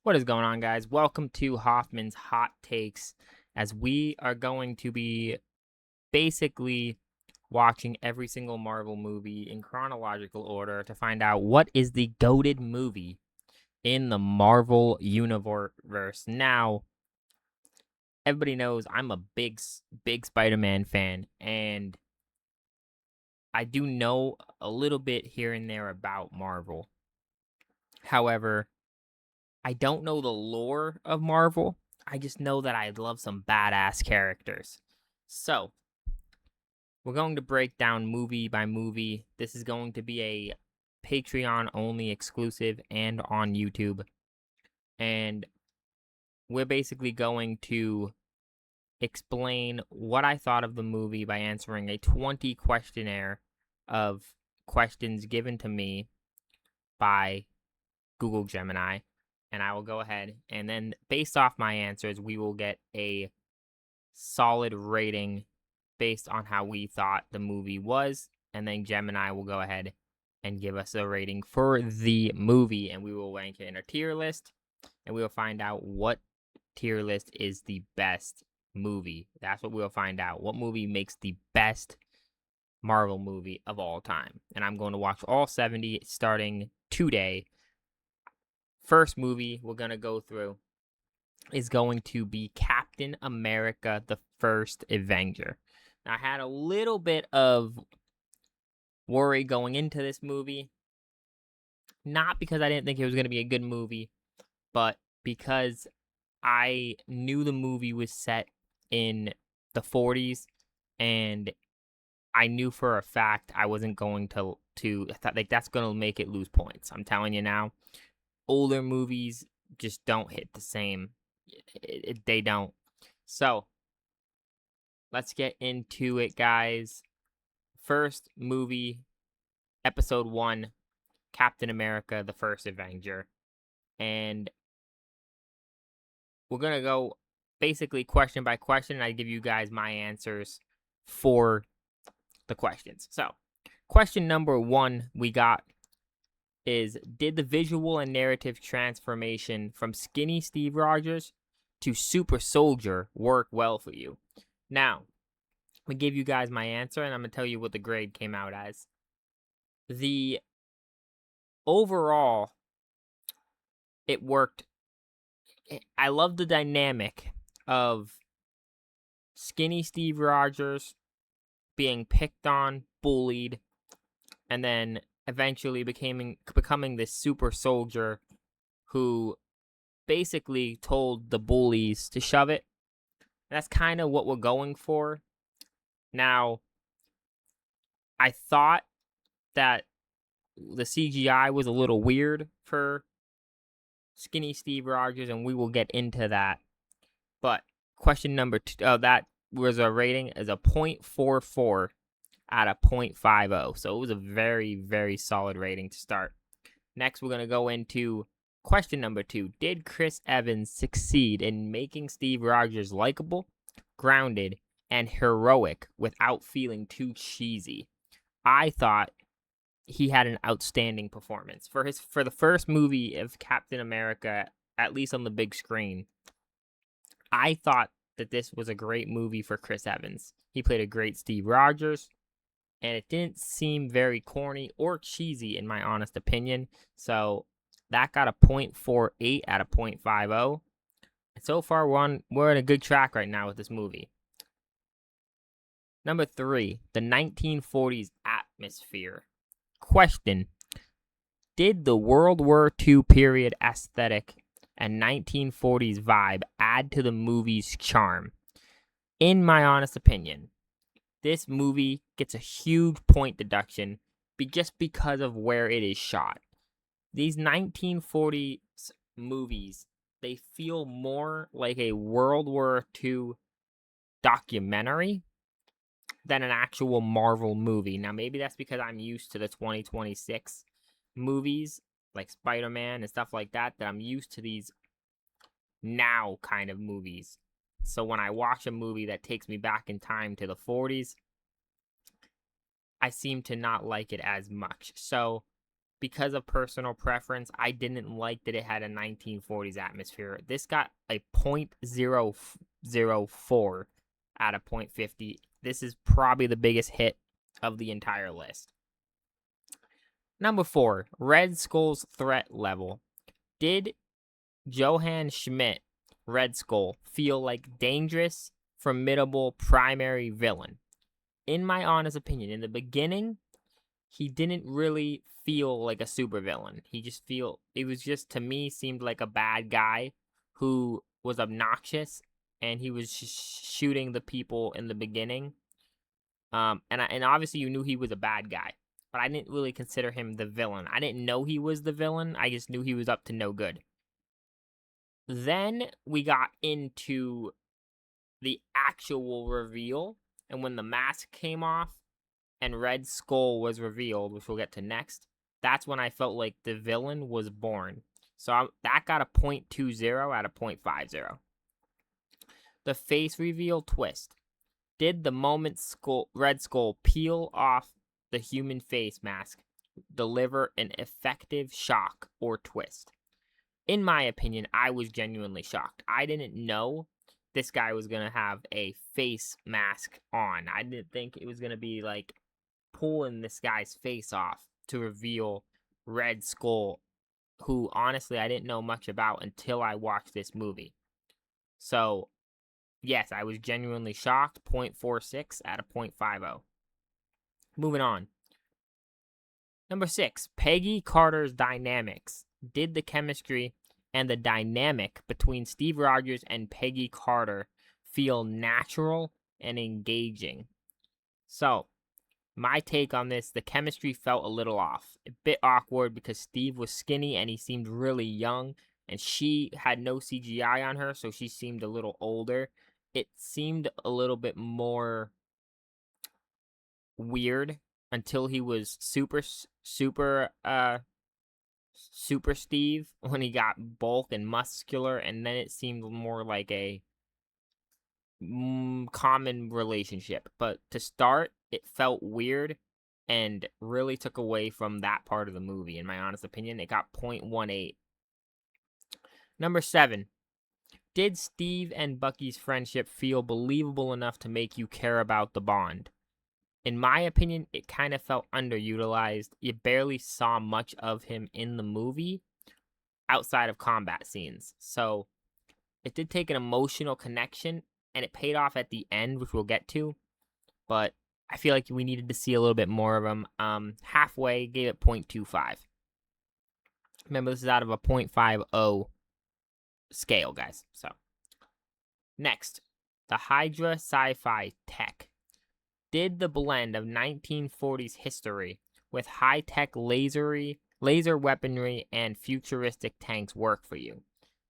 What is going on, guys? Welcome to Hoffman's Hot Takes, as we are going to be basically watching every single Marvel movie in chronological order to find out what is the goated movie in the Marvel universe. Now, everybody knows I'm a big Spider-Man fan, and I do know a little bit here and there about Marvel. However, I don't know the lore of Marvel. I just know that I love some badass characters. So, we're going to break down movie by movie. This is going to be a Patreon only exclusive and on YouTube. And we're basically going to explain what I thought of the movie by answering a 20 questionnaire of questions given to me by Google Gemini. And I will go ahead and then, based off my answers, we will get a solid rating based on how we thought the movie was. And then Gemini will go ahead and give us a rating for the movie. And we will rank it in a tier list. And we will find out what tier list is the best movie. That's what we'll find out. What movie makes the best Marvel movie of all time. And I'm going to watch all 70 starting today. First movie we're going to go through is going to be Captain America, the First Avenger. Now, I had a little bit of worry going into this movie. Not because I didn't think it was going to be a good movie, but because I knew the movie was set in the 40s, and I knew for a fact I wasn't going to I thought, like, that's going to make it lose points. I'm telling you now. Older movies just don't hit the same. They don't. So, let's get into it, guys. First movie, Episode 1, Captain America, the First Avenger. And we're going to go basically question by question, and I give you guys my answers for the questions. So, question number 1 we got is, did the visual and narrative transformation from skinny Steve Rogers to super soldier work well for you? Now, I'm going to give you guys my answer, and I'm going to tell you what the grade came out as. The overall, it worked. I love the dynamic of skinny Steve Rogers being picked on, bullied, and then eventually becoming this super soldier who basically told the bullies to shove it. And that's kind of what we're going for. Now, I thought that the CGI was a little weird for skinny Steve Rogers, and we will get into that. But question number 2, that was a rating as a 0.44 out of 0.50. So it was a very, very solid rating to start. Next, we're going to go into question number 2. Did Chris Evans succeed in making Steve Rogers likable, grounded, and heroic without feeling too cheesy? I thought he had an outstanding performance for the first movie of Captain America, at least on the big screen. I thought that this was a great movie for Chris Evans. He played a great Steve Rogers, and it didn't seem very corny or cheesy, in my honest opinion. So that got a 0.48 out of 0.50. So far, we're on a good track right now with this movie. Number 3, the 1940s atmosphere. Question: did the World War II period aesthetic and 1940s vibe add to the movie's charm? In my honest opinion, this movie gets a huge point deduction just because of where it is shot. These 1940s movies, they feel more like a World War II documentary than an actual Marvel movie. Now, maybe that's because I'm used to the 2026 movies, like Spider-Man and stuff like that, that I'm used to these now kind of movies. So when I watch a movie that takes me back in time to the 40s, I seem to not like it as much. So because of personal preference, I didn't like that it had a 1940s atmosphere. This got a .004 out of .50. This is probably the biggest hit of the entire list. Number 4, Red Skull's threat level. Did Johann Schmidt, Red Skull, feel like dangerous, formidable primary villain? In my honest opinion, in the beginning, he didn't really feel like a supervillain. It was just, to me, seemed like a bad guy who was obnoxious, and he was shooting the people in the beginning. And obviously you knew he was a bad guy, but I didn't really consider him the villain. I didn't know he was the villain. I just knew he was up to no good. Then we got into the actual reveal, and when the mask came off and Red Skull was revealed, which we'll get to next, that's when I felt like the villain was born. So that got a .20 out of .50. The face reveal twist. Did the moment Red Skull peel off the human face mask deliver an effective shock or twist? In my opinion, I was genuinely shocked. I didn't know this guy was going to have a face mask on. I didn't think it was going to be like pulling this guy's face off to reveal Red Skull, who honestly I didn't know much about until I watched this movie. So, yes, I was genuinely shocked. .46 out of .50. Moving on. Number 6, Peggy Carter's dynamics. Did the chemistry and the dynamic between Steve Rogers and Peggy Carter feel natural and engaging? So, my take on this, the chemistry felt a little off. A bit awkward because Steve was skinny and he seemed really young, and she had no CGI on her, so she seemed a little older. It seemed a little bit more weird until he was super Steve, when he got bulk and muscular, and then it seemed more like a common relationship. But to start, it felt weird and really took away from that part of the movie, in my honest opinion. It got .18. Number 7, did Steve and Bucky's friendship feel believable enough to make you care about the bond? In my opinion, it kind of felt underutilized. You barely saw much of him in the movie outside of combat scenes. So it did take an emotional connection, and it paid off at the end, which we'll get to. But I feel like we needed to see a little bit more of him. Halfway, gave it .25. Remember, this is out of a .50 scale, guys. So next, the Hydra sci-fi tech. Did the blend of 1940s history with high-tech laser weaponry and futuristic tanks work for you?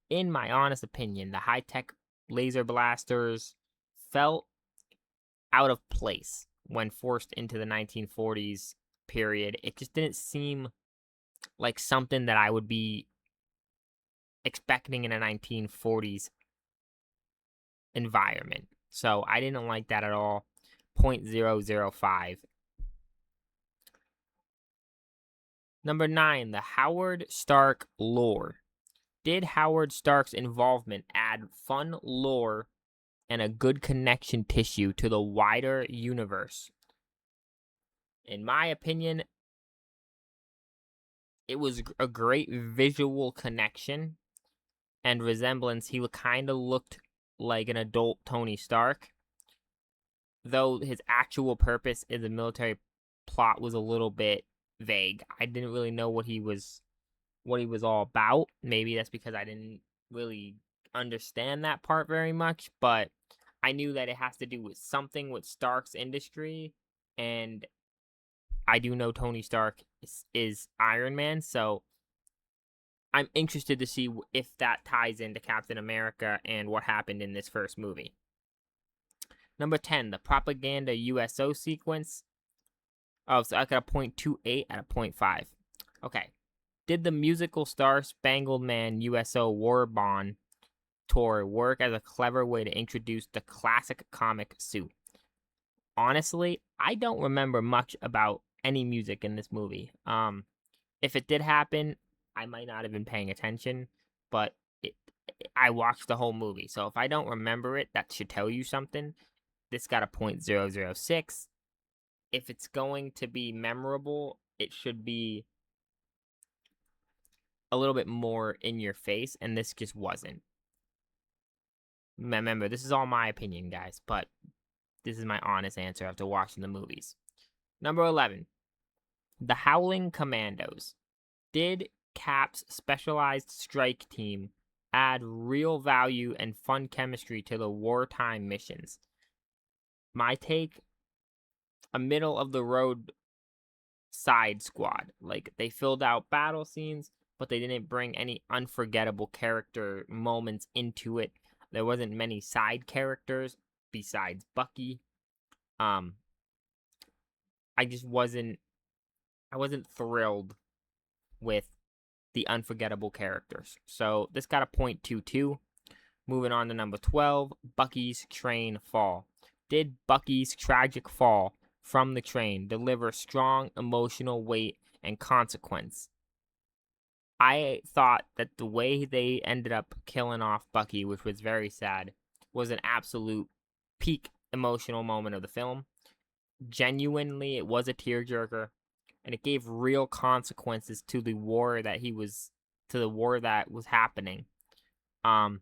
In my honest opinion, the high-tech laser blasters felt out of place when forced into the 1940s period. It just didn't seem like something that I would be expecting in a 1940s environment. So I didn't like that at all. .005. Number 9, the Howard Stark lore. Did Howard Stark's involvement add fun lore and a good connection tissue to the wider universe? In my opinion, it was a great visual connection and resemblance. He kind of looked like an adult Tony Stark, though his actual purpose in the military plot was a little bit vague. I didn't really know what he was all about. Maybe that's because I didn't really understand that part very much, but I knew that it has to do with something with Stark's industry, and I do know Tony Stark is Iron Man, so I'm interested to see if that ties into Captain America and what happened in this first movie. Number 10, the propaganda USO sequence. Oh, so I got a .28 out of .5. Okay. Did the musical Star Spangled Man USO War Bond tour work as a clever way to introduce the classic comic suit? Honestly, I don't remember much about any music in this movie. If it did happen, I might not have been paying attention, but I watched the whole movie. So if I don't remember it, that should tell you something. This got a .006. If it's going to be memorable, it should be a little bit more in your face, and this just wasn't. Remember, this is all my opinion, guys, but this is my honest answer after watching the movies. Number 11, The Howling Commandos. Did Cap's specialized strike team add real value and fun chemistry to the wartime missions? My take, a middle of the road side squad. Like, they filled out battle scenes, but they didn't bring any unforgettable character moments into it. There wasn't many side characters besides Bucky. I just wasn't thrilled with the unforgettable characters. So this got a .22. Moving on to number 12, Bucky's train fall. Did Bucky's tragic fall from the train deliver strong emotional weight and consequence? I thought that the way they ended up killing off Bucky, which was very sad, was an absolute peak emotional moment of the film. Genuinely, it was a tearjerker, and it gave real consequences to the war that was happening. I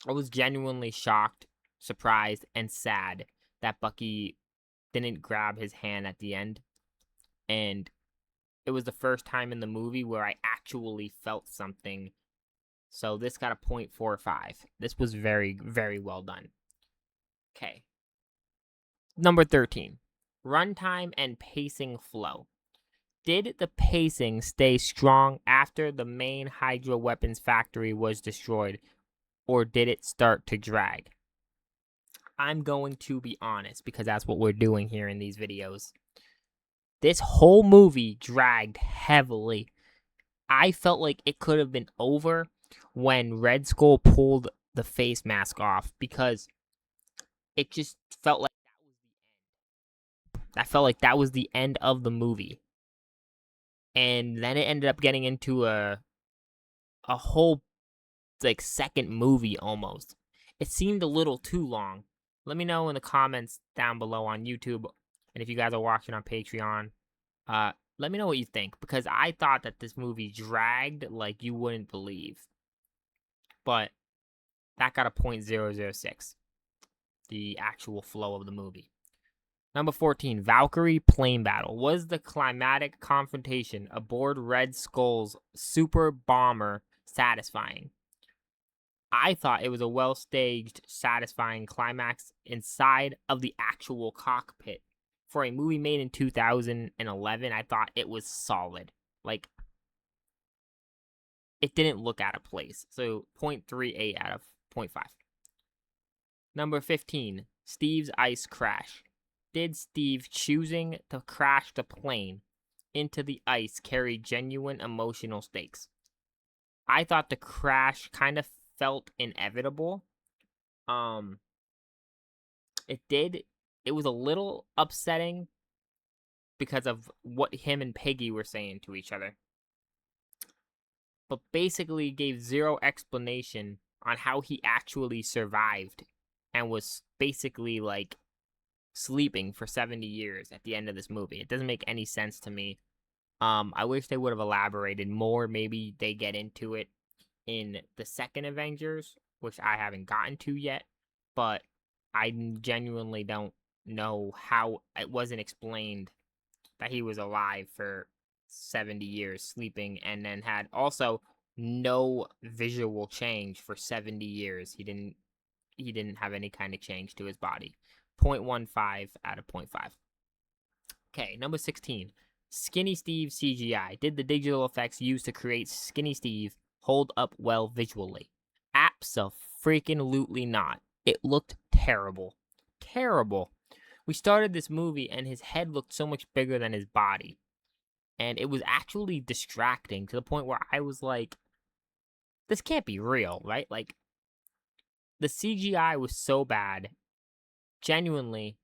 was genuinely shocked, surprised, and sad that Bucky didn't grab his hand at the end. And it was the first time in the movie where I actually felt something. So this got a .45. This was very, very well done. Okay. Number 13. Runtime and pacing flow. Did the pacing stay strong after the main Hydra weapons factory was destroyed, or did it start to drag? I'm going to be honest, because that's what we're doing here in these videos. This whole movie dragged heavily. I felt like it could have been over when Red Skull pulled the face mask off, because it just felt like that was the end of the movie. And then it ended up getting into a whole like second movie almost. It seemed a little too long. Let me know in the comments down below on YouTube, and if you guys are watching on Patreon, let me know what you think, because I thought that this movie dragged like you wouldn't believe. But that got a .006, the actual flow of the movie. Number 14, Valkyrie plane battle. Was the climatic confrontation aboard Red Skull's super bomber satisfying? I thought it was a well-staged, satisfying climax inside of the actual cockpit. For a movie made in 2011, I thought it was solid. Like, it didn't look out of place. So, .38 out of .5. Number 15, Steve's ice crash. Did Steve choosing to crash the plane into the ice carry genuine emotional stakes? I thought the crash kind of felt inevitable. It did. It was a little upsetting because of what him and Peggy were saying to each other. But basically gave zero explanation on how he actually survived and was basically like sleeping for 70 years at the end of this movie. It doesn't make any sense to me. I wish they would have elaborated more. Maybe they get into it in the second Avengers, which I haven't gotten to yet, but I genuinely don't know how it wasn't explained that he was alive for 70 years sleeping, and then had also no visual change for 70 years. He didn't have any kind of change to his body. 0.15 out of 0.5. Okay, number 16. Skinny Steve CGI. Did the digital effects used to create Skinny Steve hold up well visually? Abso-freaking-lutely not. It looked terrible. Terrible. We started this movie and his head looked so much bigger than his body. And it was actually distracting to the point where I was like, this can't be real, right? Like, the CGI was so bad. Genuinely,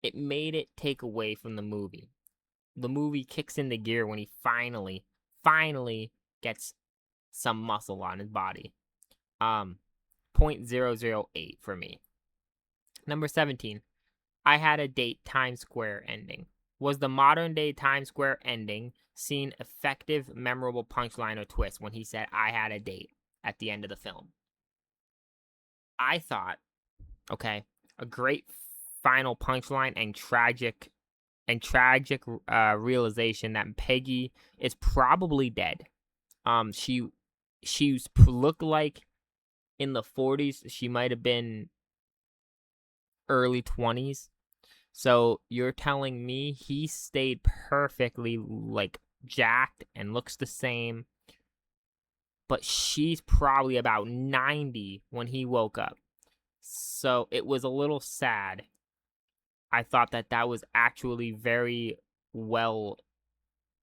it made it take away from the movie. The movie kicks into gear when he finally finally gets some muscle on his body. 0.008 for me. Number 17. I had a date Times Square ending. Was the modern day Times Square ending seen effective, memorable punchline or twist when he said I had a date at the end of the film? I thought, okay, a great final punchline and tragic realization that Peggy is probably dead. She looked like in the 40s. She might have been early 20s. So you're telling me he stayed perfectly like jacked and looks the same, but she's probably about 90 when he woke up. So it was a little sad. I thought that was actually very well.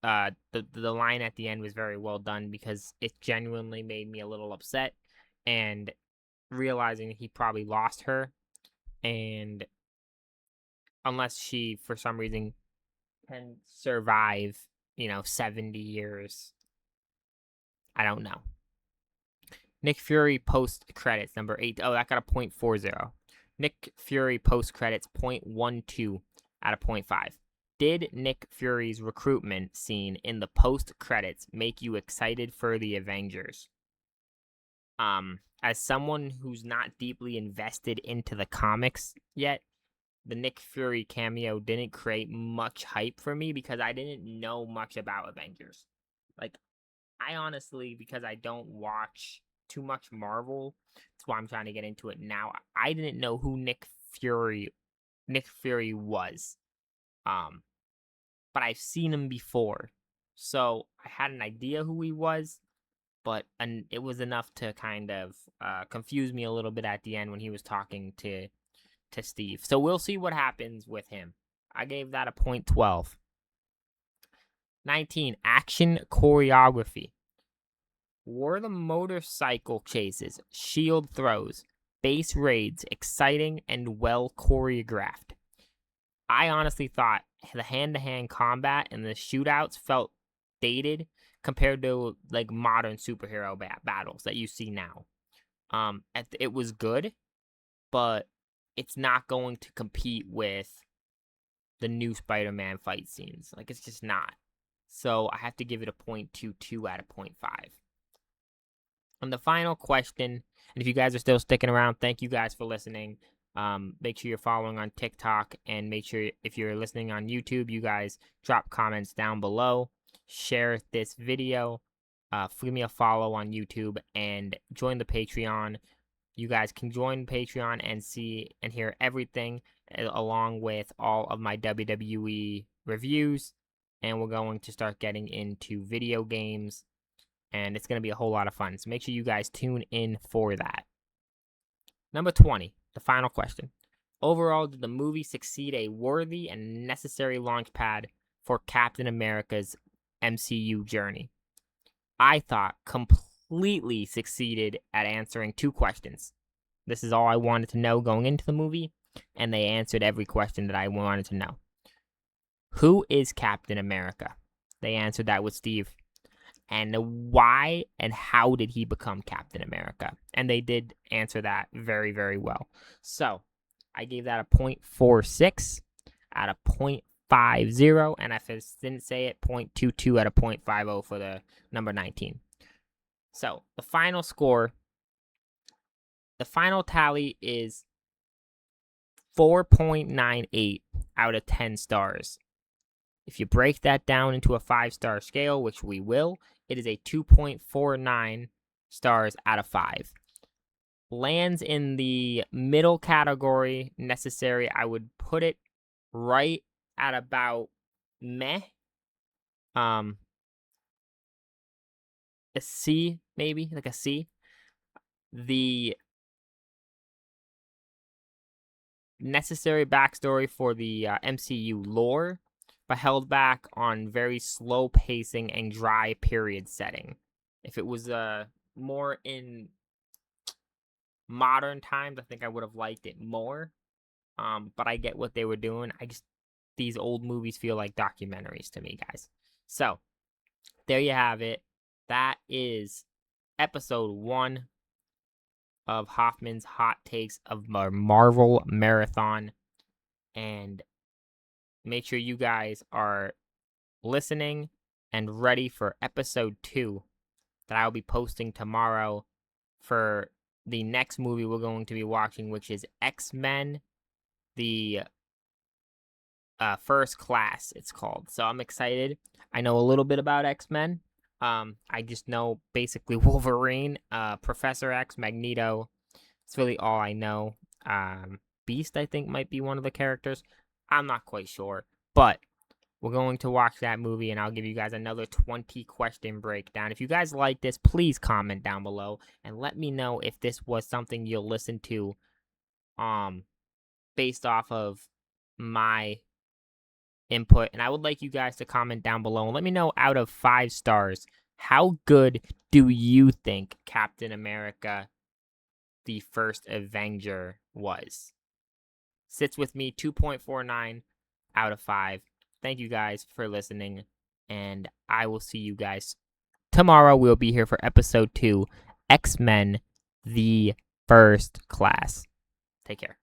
The line at the end was very well done because it genuinely made me a little upset, and realizing he probably lost her, and unless she for some reason can survive, 70 years, I don't know. Nick Fury post credits number 8. Oh, that got a 0.40. Nick Fury post credits 0.12 out of 0.5. Did Nick Fury's recruitment scene in the post credits make you excited for the Avengers? As someone who's not deeply invested into the comics yet, the Nick Fury cameo didn't create much hype for me because I didn't know much about Avengers. Like, I honestly, because I don't watch too much Marvel, that's why I'm trying to get into it now. I didn't know who Nick Fury was. But I've seen him before. So I had an idea who he was, but it was enough to kind of confuse me a little bit at the end when he was talking to Steve. So we'll see what happens with him. I gave that a 0.12. 19. Action choreography. Were the motorcycle chases, shield throws, base raids exciting and well choreographed? I honestly thought the hand-to-hand combat and the shootouts felt dated compared to like modern superhero battles that you see now. It was good, but it's not going to compete with the new Spider-Man fight scenes. Like, it's just not. So I have to give it a 0.22 out of 0.5. And the final question, and if you guys are still sticking around, thank you guys for listening. Make sure you're following on TikTok, and make sure if you're listening on YouTube, you guys drop comments down below. Share this video. Give me a follow on YouTube and join the Patreon. You guys can join Patreon and see and hear everything along with all of my WWE reviews. And we're going to start getting into video games, and it's going to be a whole lot of fun. So make sure you guys tune in for that. Number 20, the final question. Overall, did the movie succeed a worthy and necessary launch pad for Captain America's MCU journey? I thought completely succeeded at answering 2 questions. This is all I wanted to know going into the movie, and they answered every question that I wanted to know. Who is Captain America? They answered that with Steve. And why and how did he become Captain America? And they did answer that very, very well. So I gave that a 0.46 out of 0.50. And if I didn't say it, 0.22 out of 0.50 for the number 19. So the final score, the final tally is 4.98 out of 10 stars. If you break that down into a 5-star scale, which we will, it is a 2.49 stars out of 5. Lands in the middle category, necessary. I would put it right at about meh. A C, maybe, like a C. The necessary backstory for the MCU lore, but held back on very slow pacing and dry period setting. If it was more in modern times, I think I would have liked it more. But I get what they were doing. These old movies feel like documentaries to me, guys. So there you have it. That is episode 1 of Hoffman's Hot Takes of our Marvel Marathon. And make sure you guys are listening and ready for episode 2 that I'll be posting tomorrow for the next movie we're going to be watching, which is X-Men, the First Class, it's called. So I'm excited. I know a little bit about X-Men. I just know basically Wolverine, Professor X, Magneto. It's really all I know. Beast, I think, might be one of the characters. I'm not quite sure. But we're going to watch that movie, and I'll give you guys another 20-question breakdown. If you guys like this, please comment down below and let me know if this was something you'll listen to based off of my input. And I would like you guys to comment down below and let me know, out of 5 stars, how good do you think Captain America, the first Avenger, was? Sits with me 2.49 out of 5. Thank you guys for listening, and I will see you guys tomorrow. We'll be here for episode 2, X-Men, the First Class. Take care.